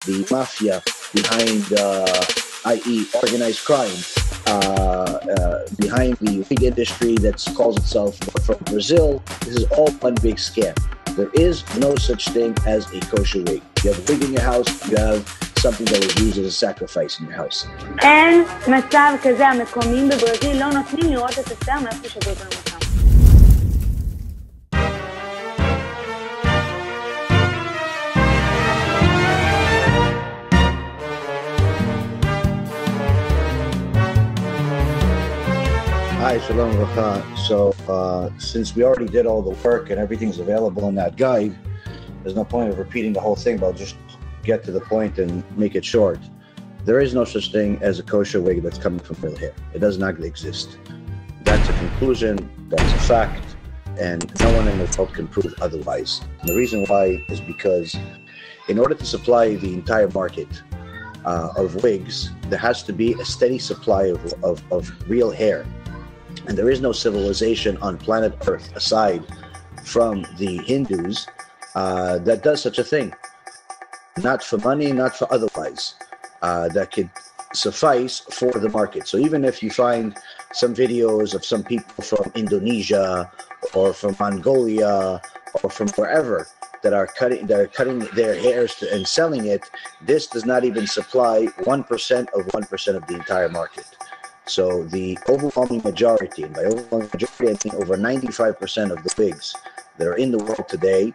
the mafia behind, i.e. organized crime, behind the wig industry that calls itself from Brazil. This is all one big scam. There is no such thing as a kosher wig. You have a wig in your house, you have something that was used as a sacrifice in your house. אין מצב כזה, המקומיים בברזיל לא נותנים לראות את השיער מאיפה ששגרו אותם אותם. Hi, Shalom Racha. So, since we already did all the work and everything's available in that guide, there's no point of repeating the whole thing, but I'll just get to the point and make it short. There is no such thing as a kosher wig that's coming from real hair. It does not exist. That's a conclusion, that's a fact, and no one in the world can prove otherwise. And the reason why is because in order to supply the entire market of wigs, there has to be a steady supply of real hair. And there is no civilization on planet Earth, aside from the Hindus, that does such a thing. Not for money, not for otherwise. That could suffice for the market. So even if you find some videos of some people from Indonesia or from Mongolia or from wherever that are cutting their hairs and selling it, this does not even supply 1% of 1% of the entire market. So the overwhelming majority, and by overwhelming majority I mean over 95% of the wigs that are in the world today,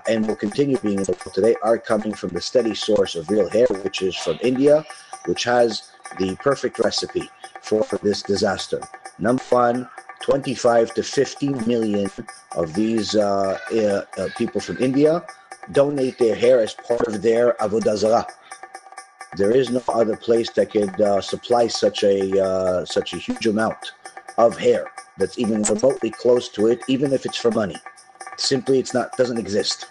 and will continue being in the world today, are coming from the steady source of real hair, which is from India, which has the perfect recipe for this disaster. Number one, 25 to 50 million of these people from India donate their hair as part of their Avodah Zara. There is no other place that could supply such a huge amount of hair that's even remotely close to it, even if it's for money. Simply, doesn't exist.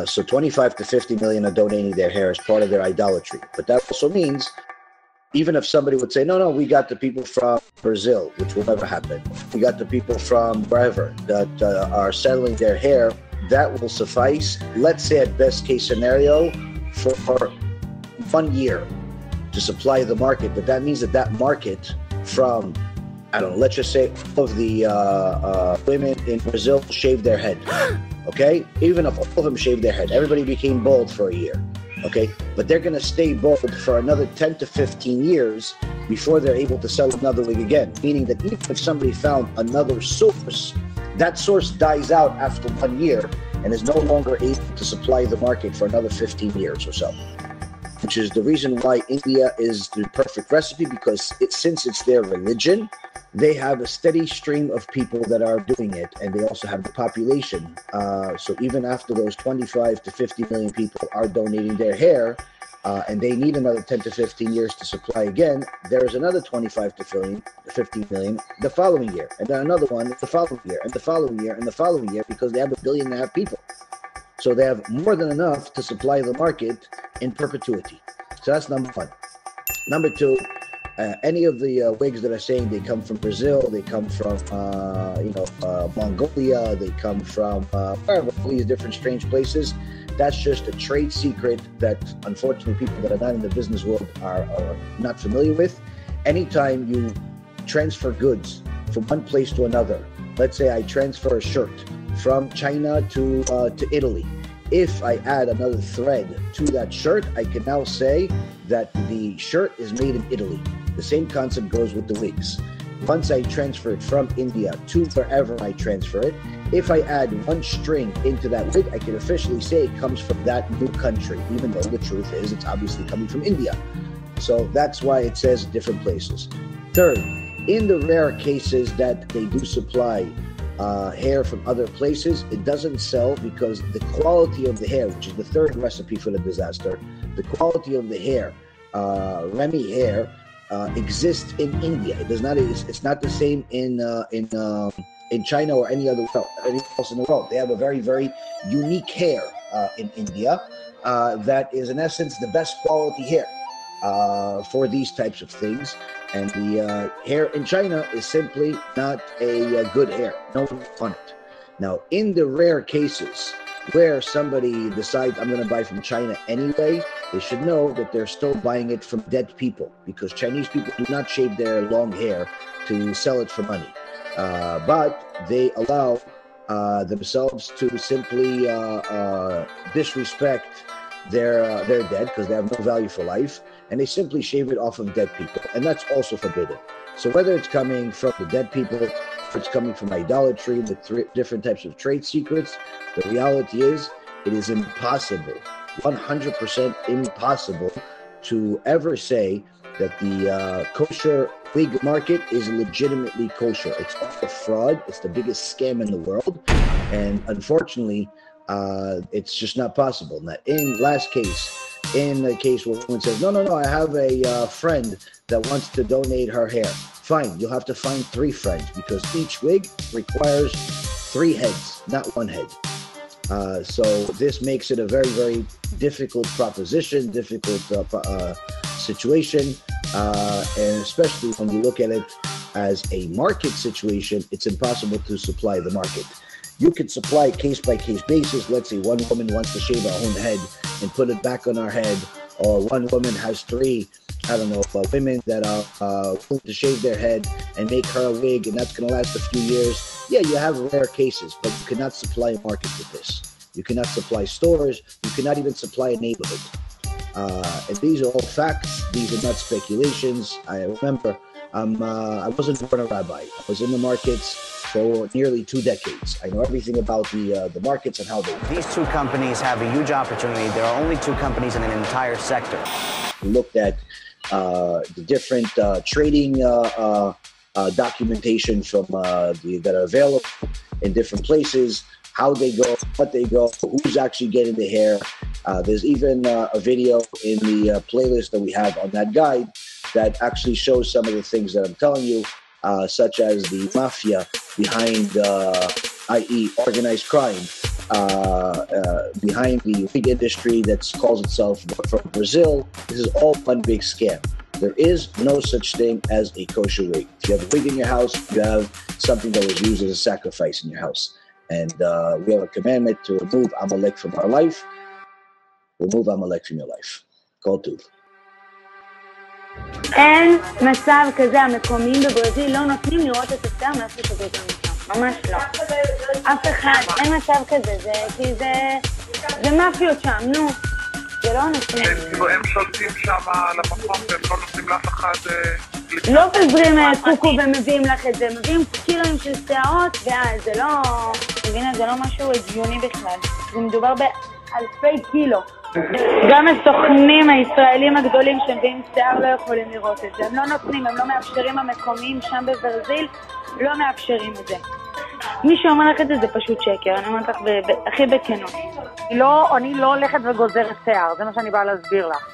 So 25 to 50 million are donating their hair as part of their idolatry. But that also means, even if somebody would say, no, we got the people from Brazil, which will never happen. We got the people from wherever that are selling their hair, that will suffice, let's say at best case scenario, for 1 year to supply the market. But that means that market from, I don't know, let's just say all of the women in Brazil shaved their head, okay? Even if all of them shaved their head, everybody became bald for a year, okay? But they're going to stay bald for another 10 to 15 years before they're able to sell another wig again, meaning that even if somebody found another source, that source dies out after 1 year and is no longer able to supply the market for another 15 years or so. Which is the reason why India is the perfect recipe, because since it's their religion, they have a steady stream of people that are doing it, and they also have the population. So even after those 25 to 50 million people are donating their hair, and they need another 10 to 15 years to supply again, there is another 25 to 50 million the following year, and then another one the following year, and the following year, and the following year, because they have 1.5 billion people. So they have more than enough to supply the market in perpetuity. So that's number one. Number two, any of the wigs that are saying they come from Brazil, they come from Mongolia, they come from wherever, all these different strange places, that's just a trade secret that unfortunately people that are not in the business world are not familiar with. Anytime you transfer goods from one place to another, let's say I transfer a shirt from China to Italy. If I add another thread to that shirt, I can now say that the shirt is made in Italy. The same concept goes with the wigs. Once I transfer it from India to wherever I transfer it, if I add one string into that wig, I can officially say it comes from that new country, even though the truth is it's obviously coming from India. So that's why it says different places. Third, in the rare cases that they do supply hair from other places, it doesn't sell because the quality of the hair, which is the third recipe for the disaster, the quality of the hair, Remy hair, exists in India. It does not. It's not the same in China or any else in the world. They have a very, very unique hair in India that is in essence the best quality hair for these types of things. And the hair in China is simply not a good hair. No fun it. Now, in the rare cases where somebody decides I'm going to buy from China anyway, they should know that they're still buying it from dead people, because Chinese people do not shave their long hair to sell it for money. But they allow themselves to simply disrespect their dead, because they have no value for life, and they simply shave it off of dead people, and that's also forbidden. So whether it's coming from the dead people, if it's coming from idolatry with different types of trade secrets, the reality is it is impossible, 100% impossible, to ever say that the kosher wig market is legitimately kosher. It's all a fraud. It's the biggest scam in the world, and unfortunately, it's just not possible. Now, in the case where a woman says, no, I have a friend that wants to donate her hair. Fine, you'll have to find 3 friends, because each wig requires 3 heads, not 1 head. So this makes it a very, very difficult proposition, difficult situation, and especially when you look at it as a market situation, it's impossible to supply the market. You can supply case-by-case basis. Let's say one woman wants to shave her own head and put it back on her head, or one woman has 3, women that are willing to shave their head and make her a wig, and that's going to last a few years. Yeah, you have rare cases, but you cannot supply a market with this. You cannot supply stores. You cannot even supply a neighborhood. And these are all facts. These are not speculations. I remember I wasn't born a rabbi. I was in the markets for nearly 2 decades. I know everything about the markets and how they work. These 2 companies have a huge opportunity. There are only 2 companies in an entire sector. We looked at the different trading documentation from that are available in different places, how they go, what they go, who's actually getting the hair. There's even a video in the playlist that we have on that guide that actually shows some of the things that I'm telling you, such as the mafia behind, i.e. organized crime, behind the wig industry that calls itself from Brazil. This is all one big scam. There is no such thing as a kosher wig. If you have a wig in your house, you have something that was used as a sacrifice in your house. And we have a commandment to remove Amalek from our life. Remove Amalek from your life. Call to. אין מצב כזה, המקומיים בברזיל לא נותנים לראות את השיער מאיפה ששתות לנו. ממש לא. אף אחד, אין מצב כזה, זה מאפיות שם, נו. זה לא נותנים. הם שולטים שם על המקום והם לא נותנים לאף אחד... לא פזרים קוקו ומביאים לך את זה, מביאים קילוים של שערות, זה לא... מבינה, זה לא משהו הגיוני בכלל. זה מדובר באלפי קילו. גם הסוכנים הישראלים הגדולים שמביאים שיער לא יכולים לראות את זה. הם לא נותנים, הם לא מאפשרים, המקומיים שם בברזיל לא מאפשרים את זה. מי שאומר לך את זה זה פשוט שקר, אני אומרת לך הכי בכנות. אני לא הולכת וגוזרת שיער, זה מה שאני באה להסביר לך.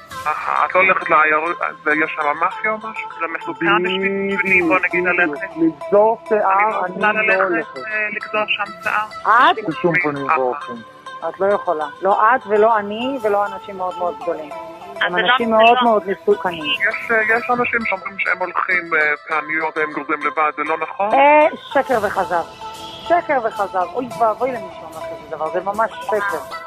את לא הולכת לעיירות, יש שם מאפיה או משהו? זה מסוכן בשבילי, בוא נגיד הלכת. לגזור שיער, אני לא הולכת. לגזור שם שיער? את? בשום פנים ואופן. את לא יכולה. לא את ולא אני ולא אנשים מאוד מאוד גדולים. הם אנשים מאוד מאוד מסוכנים. יש אנשים שאומרים שהם הולכים פעמיות והם גורדים לבד, זה לא נכון? שקר וכזב. שקר וכזב. אוי ואבוי למישהו אומר כזה דבר, זה ממש שקר.